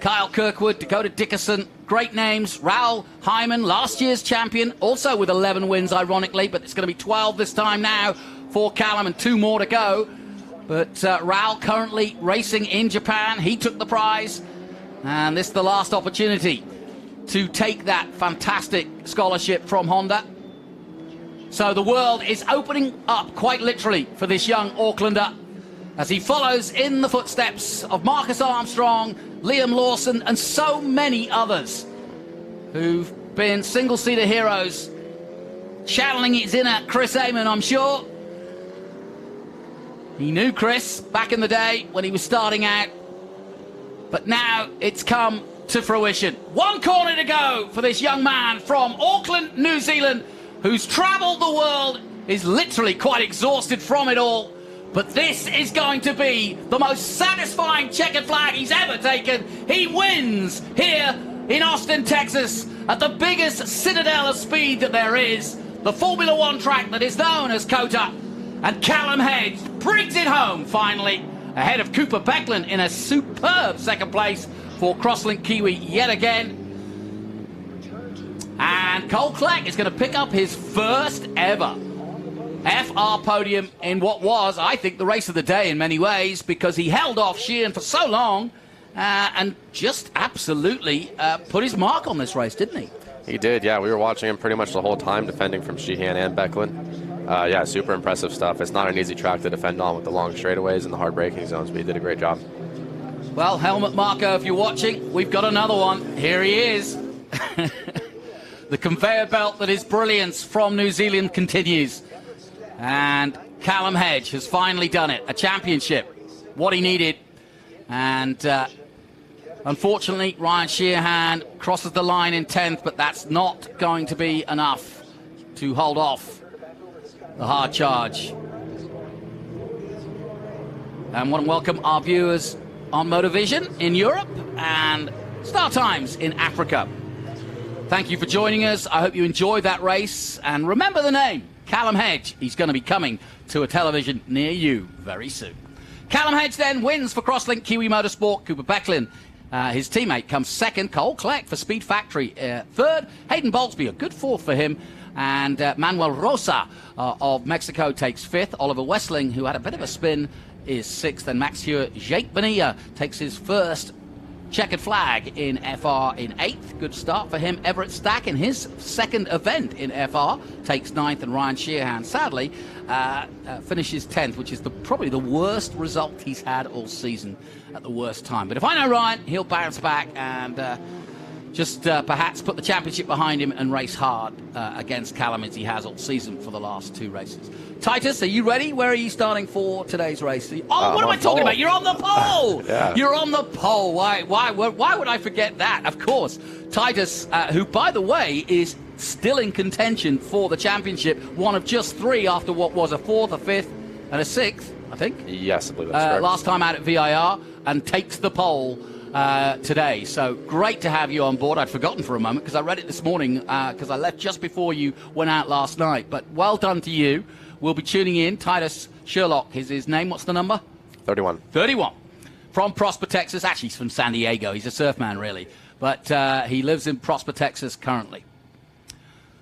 Kyle Kirkwood, Dakota Dickerson, great names. Raoul Hyman, last year's champion, also with 11 wins, ironically, but it's going to be 12 this time now for Callum and 2 more to go. But Raoul currently racing in Japan. He took the prize, and this is the last opportunity to take that fantastic scholarship from Honda. So the world is opening up quite literally for this young Aucklander as he follows in the footsteps of Marcus Armstrong, Liam Lawson, and so many others who've been single-seater heroes, channeling his inner Chris Amon, I'm sure. He knew Chris back in the day when he was starting out, but now it's come to fruition. One corner to go for this young man from Auckland, New Zealand, who's travelled the world, is literally quite exhausted from it all. But this is going to be the most satisfying checkered flag he's ever taken. He wins here in Austin, Texas, at the biggest citadel of speed that there is, the Formula One track that is known as COTA. And Callum Hedge brings it home, finally, ahead of Cooper Becklin in a superb second place for Crosslink Kiwi yet again. And Cole Kleck is going to pick up his first ever FR podium in what was, I think, the race of the day in many ways, because he held off Sheehan for so long and just absolutely put his mark on this race, didn't he? He did, yeah. We were watching him pretty much the whole time, defending from Sheehan and Becklin. Yeah, super impressive stuff. It's not an easy track to defend on with the long straightaways and the hard braking zones, but he did a great job. Well, Helmut Marko, if you're watching, we've got another one. Here he is. The conveyor belt that is brilliance from New Zealand continues. And Callum Hedge has finally done it. A championship, what he needed. And unfortunately, Ryan Sheehan crosses the line in 10th, but that's not going to be enough to hold off the hard charge. And want to welcome our viewers on Motorvision in Europe and Star Times in Africa. Thank you for joining us. I hope you enjoyed that race. And remember the name, Callum Hedge. He's going to be coming to a television near you very soon. Callum Hedge then wins for Crosslink Kiwi Motorsport. Cooper Becklin, his teammate, comes second. Cole Kleck for Speed Factory third. Hayden Boltsby, a good fourth for him. And Manuel Rosa of Mexico takes fifth. Oliver Westling, who had a bit of a spin, is sixth. And Max Hewitt, Jake Bonilla takes his first checkered flag in FR in eighth. Good start for him. Everett Stack in his second event in FR takes ninth. And Ryan Sheehan, sadly, finishes 10th, which is probably the worst result he's had all season at the worst time. But if I know Ryan, he'll bounce back and just perhaps put the championship behind him and race hard against Callum as he has all season for the last two races. Titus, are you ready? Where are you starting for today's race? Oh, what am I talking about? You're on the pole! Yeah. You're on the pole. Why would I forget that? Of course. Titus, who, by the way, is still in contention for the championship, one of just three after what was a fourth, a fifth, and a sixth, I think. Yes, I believe that's correct. Last time out at VIR, and takes the pole today. So great to have you on board. I'd forgotten for a moment because I read it this morning because I left just before you went out last night. But well done to you. We'll be tuning in. Titus Sherlock is his name. What's the number? 31. 31. From Prosper, Texas. Actually, he's from San Diego. He's a surf man, really. But he lives in Prosper, Texas currently.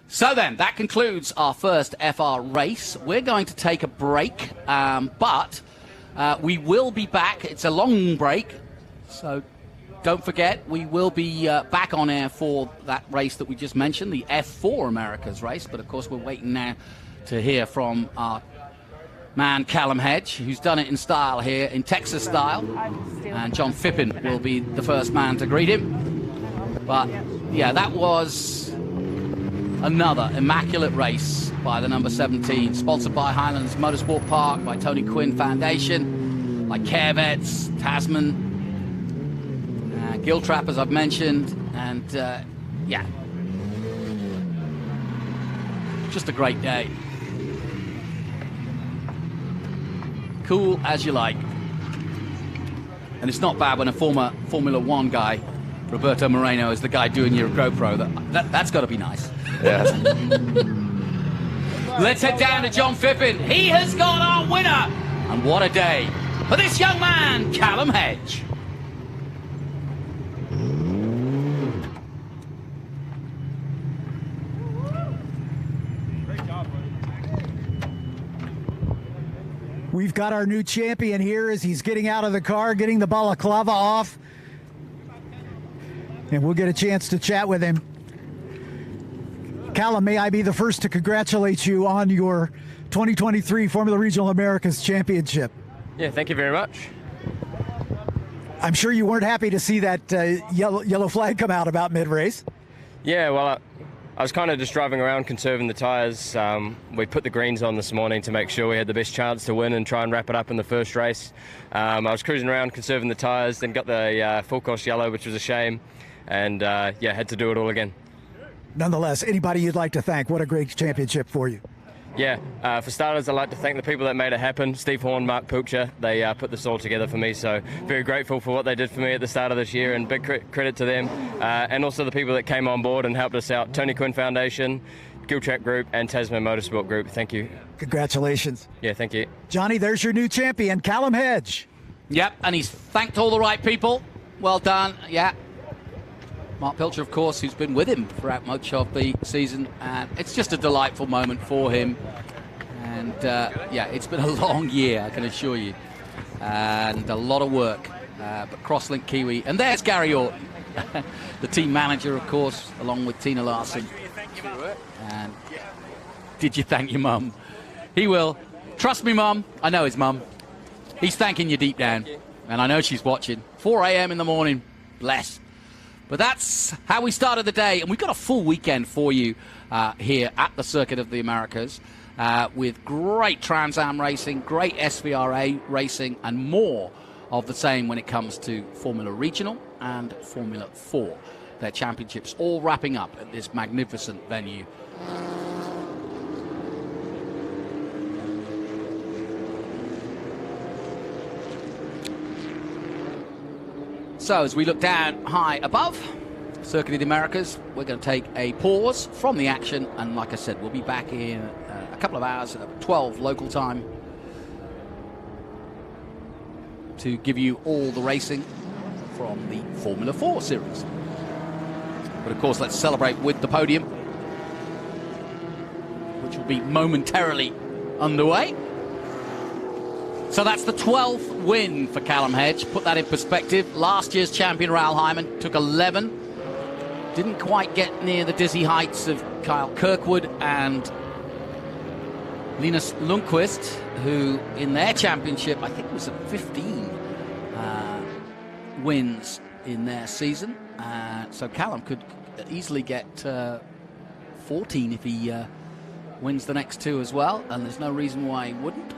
So then, that concludes our first FR race. We're going to take a break, but we will be back. It's a long break, so don't forget, we will be back on air for that race that we just mentioned, the F4 Americas race. But, of course, we're waiting now to hear from our man Callum Hedge, who's done it in style here, in Texas style. And John Phippen will be the first man to greet him. But, yeah, that was another immaculate race by the number 17, sponsored by Highlands Motorsport Park, by Tony Quinn Foundation, by Carevets, Tasman, Giltrap, as I've mentioned, and yeah, just a great day. Cool as you like. And it's not bad when a former Formula One guy, Roberto Moreno, is the guy doing your GoPro. That's got to be nice. Yeah. Let's head down to John Phippen. He has got our winner. And what a day for this young man, Callum Hedge. We've got our new champion here as he's getting out of the car, getting the balaclava off. And we'll get a chance to chat with him. Callum, may I be the first to congratulate you on your 2023 Formula Regional Americas Championship. Yeah, thank you very much. I'm sure you weren't happy to see that yellow flag come out about mid-race. Yeah, well, I was kind of just driving around conserving the tyres. We put the greens on this morning to make sure we had the best chance to win and try and wrap it up in the first race. I was cruising around conserving the tyres, then got the full course yellow, which was a shame. and yeah, had to do it all again. Nonetheless, anybody you'd like to thank? What a great championship for you. Yeah, for starters, I'd like to thank the people that made it happen. Steve Horn, Mark Pilcher, they put this all together for me, so very grateful for what they did for me at the start of this year, and big credit to them. And also the people that came on board and helped us out, Tony Quinn Foundation, Giltrap Group, and Tasman Motorsport Group. Thank you. Congratulations. Yeah, thank you. Johnny, there's your new champion, Callum Hedge. Yep, and he's thanked all the right people. Well done, yeah. Mark Pilcher, of course, who's been with him throughout much of the season, and it's just a delightful moment for him. And yeah, it's been a long year, I can assure you, and a lot of work. But Crosslink Kiwi, and there's Gary Orton, the team manager, of course, along with Tina Larson. And did you thank your mum? He will. Trust me, mum. I know his mum. He's thanking you deep down, and I know she's watching. 4 a.m. in the morning. Bless. But that's how we started the day, and we've got a full weekend for you here at the Circuit of the Americas with great Trans Am racing, great SVRA racing, and more of the same when it comes to Formula Regional and Formula 4. Their championships all wrapping up at this magnificent venue. So as we look down high above Circuit of the Americas, we're going to take a pause from the action, and like I said, we'll be back in a couple of hours at 12 local time to give you all the racing from the Formula 4 series. But of course, let's celebrate with the podium, which will be momentarily underway. So that's the 12th win for Callum Hedge. Put that in perspective. Last year's champion, Raoul Hyman, took 11. Didn't quite get near the dizzy heights of Kyle Kirkwood and Linus Lundqvist, who in their championship, I think was at 15 wins in their season. So Callum could easily get 14 if he wins the next two as well, and there's no reason why he wouldn't.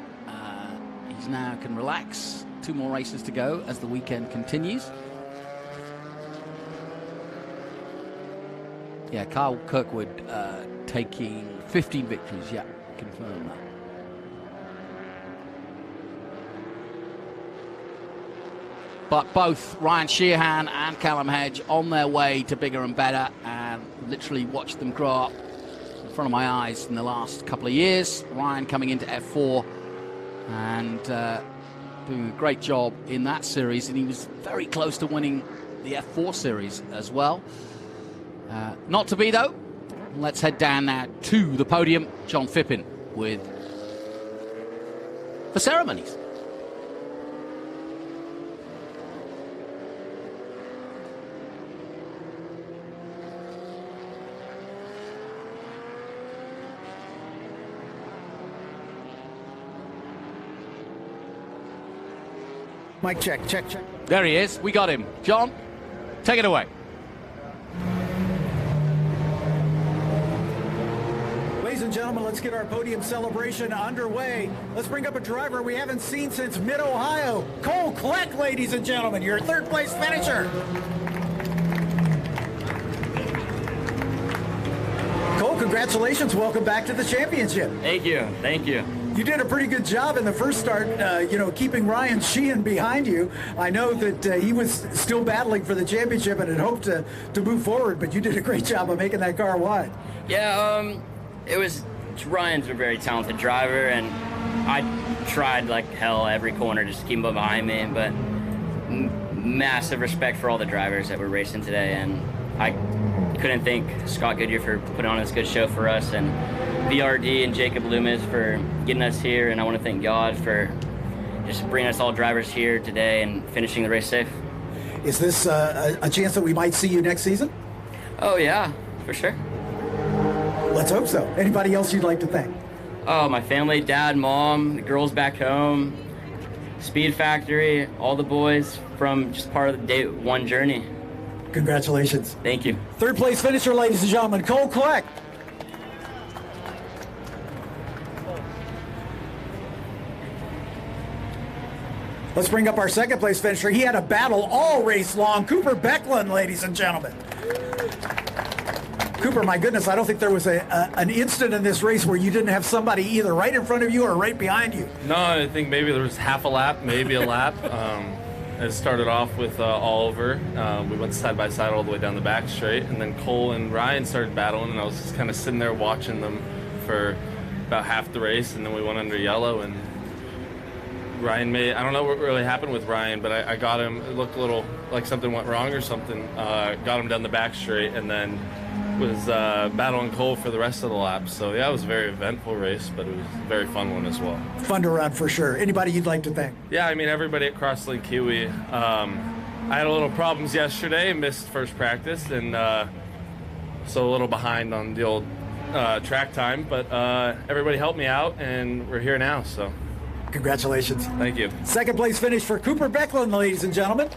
He's now can relax. 2 more races to go as the weekend continues. Yeah, Kyle Kirkwood taking 15 victories. Yeah, confirm that. But both Ryan Sheehan and Callum Hedge on their way to bigger and better, and literally watched them grow up in front of my eyes in the last couple of years. Ryan coming into F4 and doing a great job in that series, and he was very close to winning the F4 series as well. Not to be, though. Let's head down now to the podium. John Phippen with the ceremonies. Mic check, check, check. There he is. We got him. John, take it away. Ladies and gentlemen, let's get our podium celebration underway. Let's bring up a driver we haven't seen since mid-Ohio. Cole Kleck, ladies and gentlemen, your third-place finisher. Cole, congratulations. Welcome back to the championship. Thank you. Thank you. You did a pretty good job in the first start, keeping Ryan Sheehan behind you. I know that he was still battling for the championship and had hoped to move forward, but you did a great job of making that car wide. Yeah, Ryan's a very talented driver, and I tried like hell every corner just to keep him behind me, but massive respect for all the drivers that were racing today, and I couldn't thank Scott Goodyear for putting on this good show for us, and VRD and Jacob Loomis for getting us here, and I want to thank God for just bringing us all drivers here today and finishing the race safe. Is this a chance that we might see you next season? Oh yeah, for sure. Let's hope so. Anybody else you'd like to thank? Oh, my family, dad, mom, the girls back home, Speed Factory, all the boys from just part of the day one journey. Congratulations. Thank you. Third place finisher, ladies and gentlemen, Cole Kleck. Let's bring up our second place finisher. He had a battle all race long. Cooper Becklin, ladies and gentlemen. Cooper, my goodness, I don't think there was an instant in this race where you didn't have somebody either right in front of you or right behind you. No, I think maybe there was half a lap, maybe a lap. It started off with Oliver. We went side by side all the way down the back straight, and then Cole and Ryan started battling, and I was just kind of sitting there watching them for about half the race, and then we went under yellow, and Ryan I don't know what really happened with Ryan, but I got him. It looked a little like something went wrong or something. Got him down the back straight, and then was battling Cole for the rest of the lap. So yeah, it was a very eventful race, but it was a very fun one as well. Fun to run for sure. Anybody you'd like to thank? Yeah, I mean everybody at Crosslink Kiwi. I had a little problems yesterday, missed first practice, and so a little behind on the old track time, but everybody helped me out, and we're here now, so. Congratulations. Thank you. Second place finish for Cooper Becklin, ladies and gentlemen.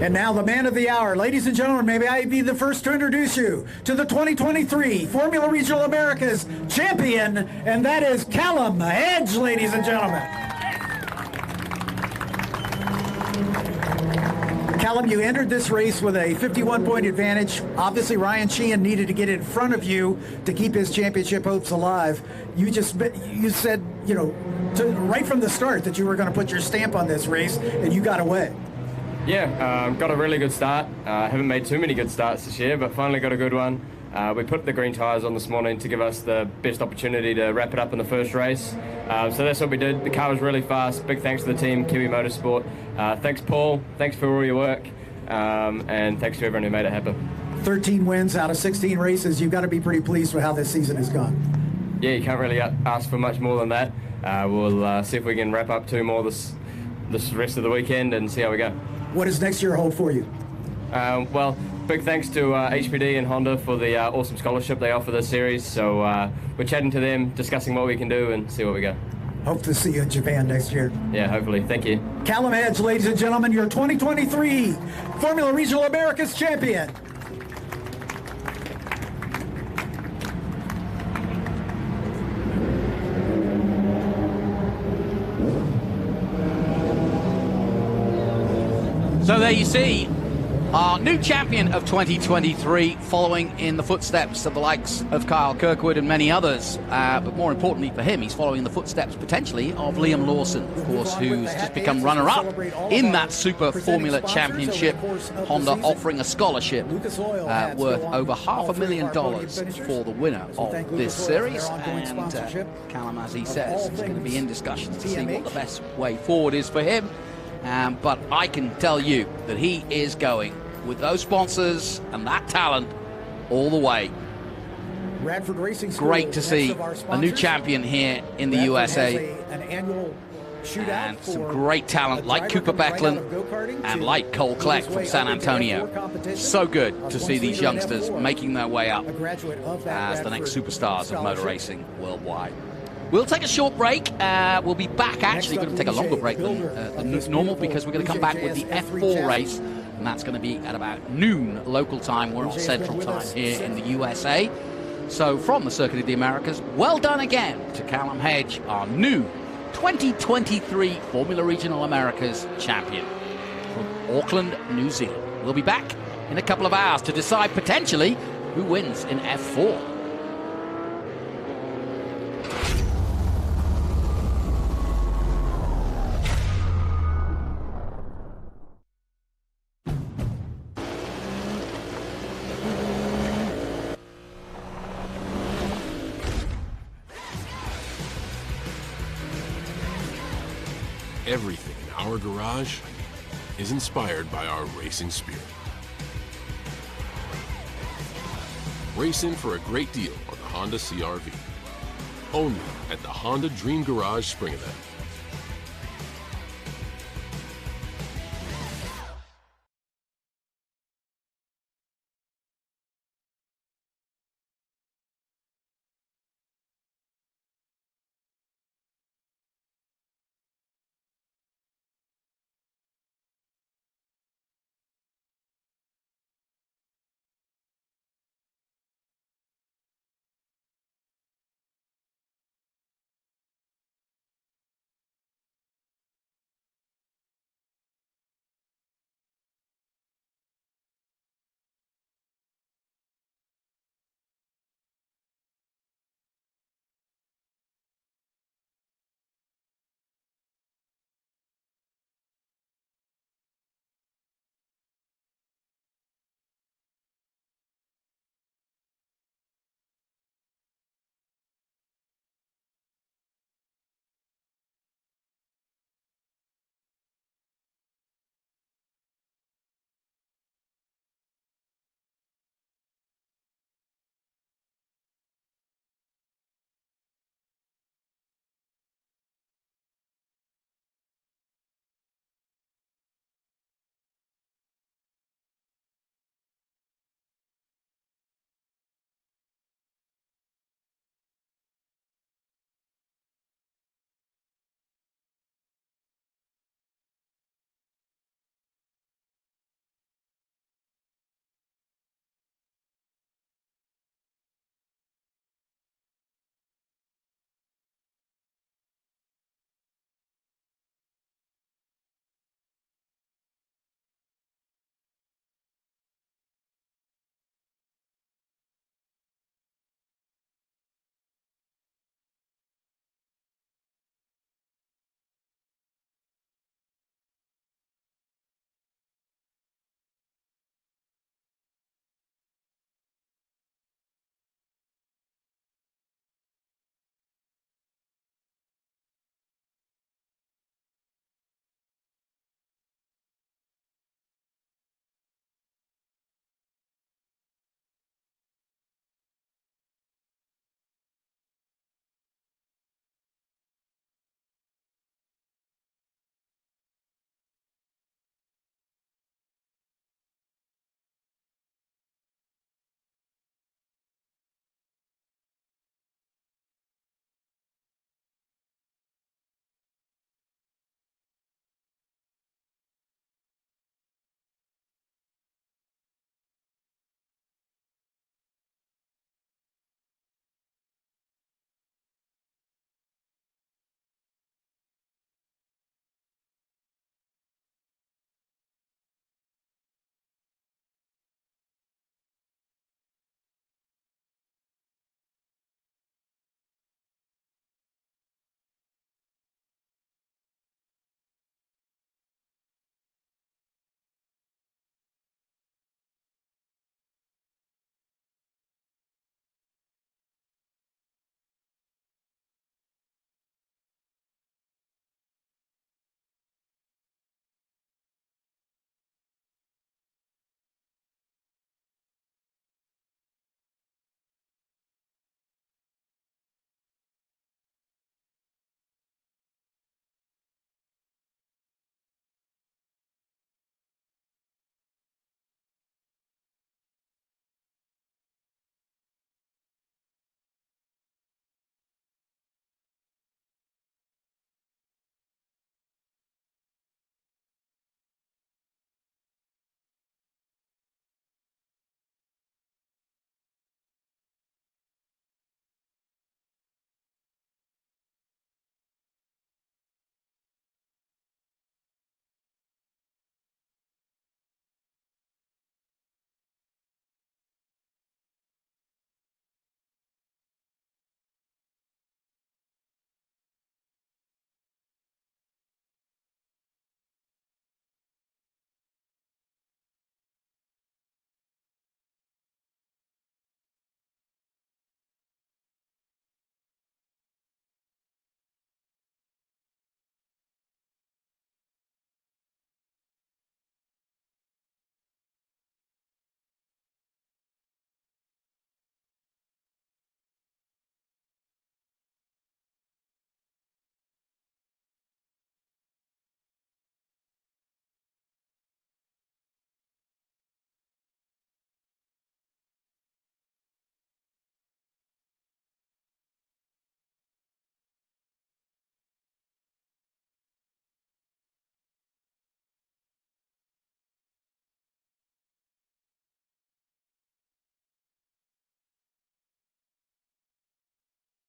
And now the man of the hour. Ladies and gentlemen, may I be the first to introduce you to the 2023 Formula Regional Americas champion, and that is Callum Hedge, ladies and gentlemen. Callum, you entered this race with a 51-point advantage. Obviously, Ryan Sheehan needed to get in front of you to keep his championship hopes alive. You said, you know, right from the start that you were going to put your stamp on this race, and you got away. Yeah, got a really good start. Haven't made too many good starts this year, but finally got a good one. We put the green tyres on this morning to give us the best opportunity to wrap it up in the first race. So that's what we did. The car was really fast. Big thanks to the team, Kiwi Motorsport. Thanks, Paul. Thanks for all your work. And thanks to everyone who made it happen. 13 wins out of 16 races. You've got to be pretty pleased with how this season has gone. Yeah, you can't really ask for much more than that. We'll see if we can wrap up 2 more this rest of the weekend and see how we go. What does next year hold for you? Well, big thanks to HPD and Honda for the awesome scholarship they offer this series. So we're chatting to them, discussing what we can do, and see where we go. Hope to see you in Japan next year. Yeah, hopefully. Thank you. Callum Hedge, ladies and gentlemen, your 2023 Formula Regional Americas champion. So there you see our new champion of 2023, following in the footsteps of the likes of Kyle Kirkwood and many others. But more importantly for him, he's following in the footsteps potentially of Liam Lawson, of course, who's just become runner-up in that Super Formula Championship. Honda offering a scholarship worth over $500,000 for the winner of this series. And Callum, as he says, is going to be in discussions to see what the best way forward is for him. But I can tell you that he is going with those sponsors and that talent all the way. Radford Racing School, great to see a new champion here in the USA. And some great talent like Cooper Becklin and like Cole Kleck from San Antonio. So good to see these youngsters making their way up as the next superstars of motor racing worldwide. We'll take a short break. We'll be back, actually. We're going to take a longer break than normal because we're going to come back with the F4 race, and that's going to be at about noon local time. We're on Central Time here in the USA. So from the Circuit of the Americas, well done again to Callum Hedge, our new 2023 Formula Regional Americas champion from Auckland, New Zealand. We'll be back in a couple of hours to decide potentially who wins in F4. Everything in our garage is inspired by our racing spirit. Race in for a great deal on the Honda CR-V. Only at the Honda Dream Garage Spring Event.